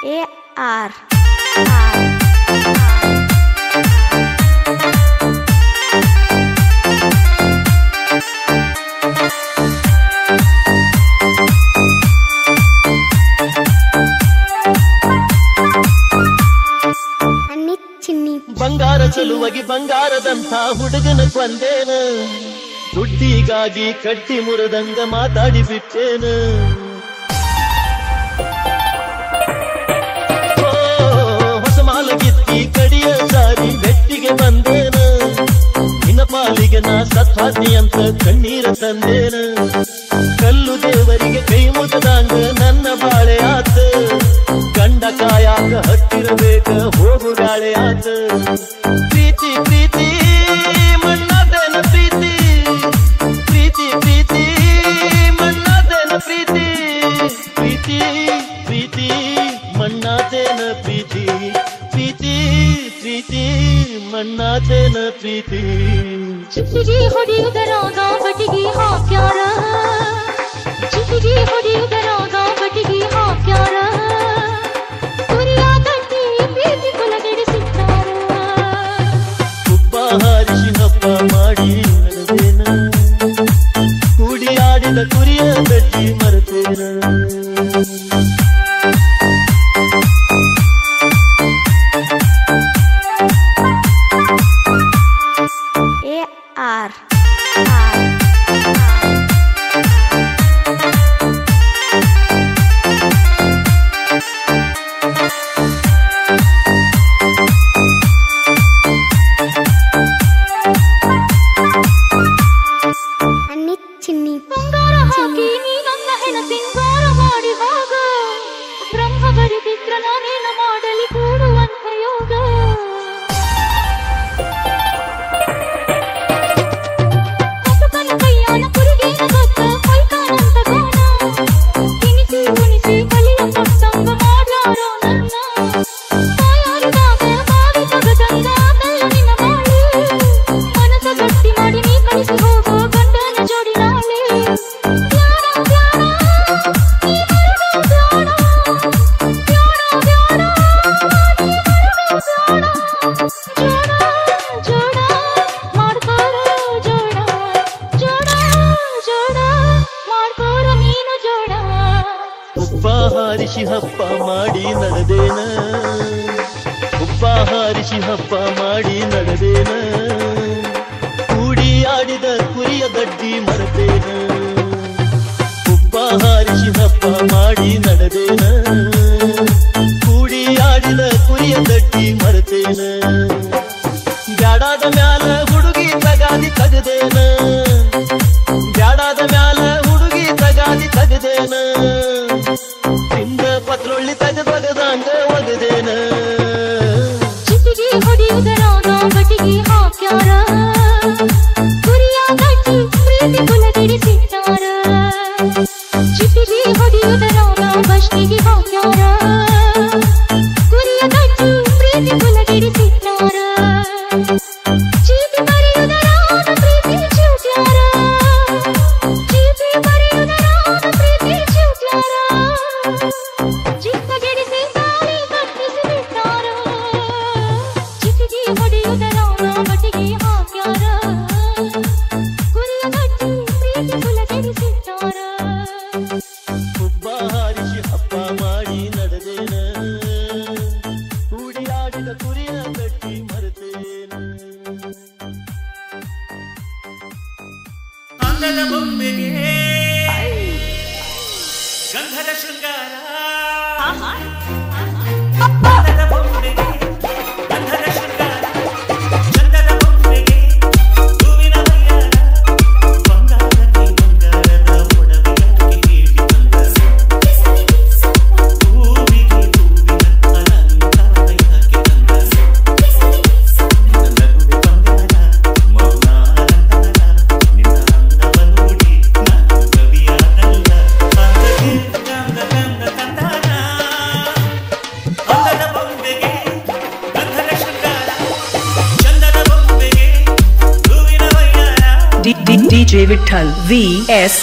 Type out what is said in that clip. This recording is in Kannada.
AR ಬಂಗಾರ ಚೆಲುವಾಗಿ ಬಂಗಾರದಂಥ ಹುಡುಗನ ಕೊಂದೇನ ದುಡ್ಡಿಗಾಗಿ ಕಟ್ಟಿ ಮುರಿದಂಗ ಮಾತಾಡಿ ಬಿಟ್ಟೇನ ಹೊಸ ಮಾಲಗಿತ್ತಿ ಕಡಿಯ ಸಾರಿ ಬೆಟ್ಟಿಗೆ ಬಂದೇನ ನಿನ್ನ ಪಾಲಿಗೆ ನಾ ಸತ್ವಾದ್ನಿ ಅಂತ ಕಣ್ಣೀರ ತಂದೇನ ಕಲ್ಲು ದೇವರಿಗೆ ಕೈ ಮುಟ್ಟದಂಗ ನನ್ನ ಬಾಳೆ ಆತ ಗಂಡ ಕಾಯಾಕ ಹತ್ತಿರಬೇಕ ಹೋಗು ಗಾಳೆ ಆತ ಪ್ರೀತಿ ಪ್ರೀತಿ ಮಣ್ಣಾದೇನ ಪ್ರೀತಿ ಪ್ರೀತಿ ಪ್ರೀತಿ ಮಣ್ಣಾದೇನ ಪ್ರೀತಿ ಪ್ರೀತಿ ಪ್ರೀತಿ ಮಣ್ಣಾದೇನ ಪ್ರೀತಿ ಪ್ರೀತಿ ಪ್ರೀತಿ ಮಣ್ಣಾದೇನ ಪ್ರೀತಿ ಚಿಟಿಗೆ ಹೊಡೆಯುವುದರಾಗ ಬಟಿಗೆ ಹಾಕ್ಯಾರ ಚಿಟಿಗೆ ಹೊಡೆಯುವುದರಾಗ ಬಟಿಗೆ ಹಾಕ್ಯಾರ ಕುರಿಯ ಗಟ್ಟಿ ಪ್ರೀತಿ ಕುಲಗೆಡಿಸಿದ್ದಾರ ಉಪ್ಪ ಹಾರಿಸಿ ಹಬ್ಬ ಮಾಡಿ ನಡೆದೇನ ಕೂಡಿ ಆಡಿದ ಕುರಿಯ ಗಟ್ಟಿ ಮರೆತೇನ AR ಚಿನ್ನಿ ಬಂಗಾರ ಹಾಕಿ ನೀ ನನ್ನ ಹೆಣ ಸಿಂಗಾರ ಮಾಡಿ ಹೋಗ ಬ್ರಹ್ಮ ಬರಿದಿದ್ರ ನಾನೇನ ಮಾಡಲಿ ಕೂಡುವಂತ ಯೋಗ ಕಸುಕನ ಕೈಯಾನ ಕುರಿಗೇನ ಗೊತ್ತ ಕೊಯ್ತಾನಂತ ಗೋಣ ತಿನಿಸಿ ಕುಣಿಸಿ ಕಲಿಯ ಸತ್ಸಂಗ ಮಾಡ್ಲಾರೋ ನನ್ನ ತಾಯಾರಿದಾಗ ಬಾವಿ ತಗದಂಗ ಅದಲ್ಲ ನಿನ್ನ ಬಾಳು ಮನಸ ಗಟ್ಟಿ ಮಾಡಿ ನೀ ಕಳಿಸಿ ಹೋಗೋ ಗಂಡನ ಜೋಡಿ ನಾಳೆ ಪ್ಯಾರ ಪ್ಯಾರ ನೀ ಬರಡು ಪ್ಯಾರ ಪ್ಯಾರ ಪ್ಯಾರ ನೀ ಬರಡು ಪ್ಯಾರ ಜೋಡ ಜೋಡ ಮಾಡ್ಕೋರೋ ಜೋಡ ಜೋಡ ಜೋಡ ಮಾಡ್ಕೋರೋ ನೀನು ಜೋಡ ಉಪ್ಪ ಹಾರಿಸಿ ಹಬ್ಬ ಮಾಡಿ ನಡೆದೇನ ಉಪ್ಪ ಹಾರಿಸಿ ಹಬ್ಬ ಮಾಡಿ ನಡೆದೇನ ಕೂಡಿ ಆಡಿದ ಕುರಿಯ ಗಡ್ಡಿ ಮರೆತೇನ ಉಪ್ಪ ಹಾರಿಸಿ ಹಬ್ಬ ಮಾಡಿ ನಡೆದೇನ ಕೂಡಿ ಆಡಿದ ಕುರಿಯ ಗಡ್ಡಿ ಮರೆತೇನ ಬ್ಯಾಡಾದ ಮ್ಯಾಲ ಹುಡುಗಿ ತಗಾದಿ ತಗದೇನ ಬ್ಯಾಡಾದ ಮ್ಯಾಲ ಹುಡುಗಿ ತಗಾದಿ ತಗದೇನ ತಿಂದ ಪತ್ರೊಳ್ಳಿ ತಗದಂಗ ಒಗದೇನ ಚಿಟಿಗೆ ಹೊಡೆಯುವುದರಾಗ ಬಟಿಗೆ ಹಾಕ್ಯಾರ ಕುರಿಯ ಗಟ್ಟಿ ಪ್ರೀತಿ ಕುಲಗೆಡಿಸಿದ್ದಾರ ಚಿಟಿಗೆ ಹೊಡೆಯುವುದರಾಗ ಬಸ್ಟಿಗೆ ಹಾಕ್ಯಾರ ಕುರಿಯ ಗಟ್ಟಿ ಪ್ರೀತಿ ಕುಲಗೆಡಿಸಿದ್ದಾರ ಚೀಟಿ ಬರೆಯುವುದರಾಗ ಪ್ರೀತಿ ಚೂಟ್ಯಾರ ಚೀಟಿ ಬರೆಯುವುದರಾಗ ಪ್ರೀತಿ ಚೂಟ್ಯಾರ ಚಿಕ್ಕಗೆಡಿಸಿ ತಾಳಿ ಕಟ್ಟಿಸಿ ಬಿಟ್ಟಾರ ಚಿಟಿಗೆ ಹೊಡೆಯುವುದರಾಗ ಬಟಿಗೆ ಹಾಕ್ಯಾರ ಕುರಿಯ ಗಟ್ಟಿ ಪ್ರೀತಿ ಕುಲಗೆಡಿಸಿದ್ದಾರ ಹುಬ್ಬ ಹಾರಿಸಿ ಹಬ್ಬ ಮಾಡಿ ನಡೆದೇನ ಕೂಡಿ ಆಡಿದ ಕುರಿಯ ಗಟ್ಟಿ ಮರೆತೇನ ಅಂದದ ಬೊಂಬೆಗೆ ಗಂಧದ ಶೃಂಗಾರ ಅಂದದ ಬೊಂಬೆಗೆ ಗಂಧದ ಶೃಂಗಾರ ಚಂದದ ಬೊಂಬೆಗೆ ಹೂವಿನ ವಯ್ಯಾರ ಬಂಗಾರಕ್ಕೆ ಬಂಗಾರದ ಒಡವೆಯಾಗಿ ಹೇಳಿ ಬಂದ ಹೂವಿಗೆ ಹೂವಿನ ಅಲಂಕಾರ ಯಾಕೆ ತಂದ ನಿನ್ನ ನಗುವೆ ಬಂಗಾರ ಮೌನ ಅಲಂಕಾರ ನಿನ್ನ ಅಂದವ ನೋಡಿ ನಾನು ಕವಿಯಾಗಲ್ಲ ಅಂದಗೆ ಗಂಧ ಗಂಧ ತಂದಾನ ಅಂದದ ಬೊಂಬೆಗೆ ಗಂಧದ ಶೃಂಗಾರ ಚಂದದ ಬೊಂಬೆಗೆ ಹೂವಿನ ವಯ್ಯಾರ DJ Vittal VS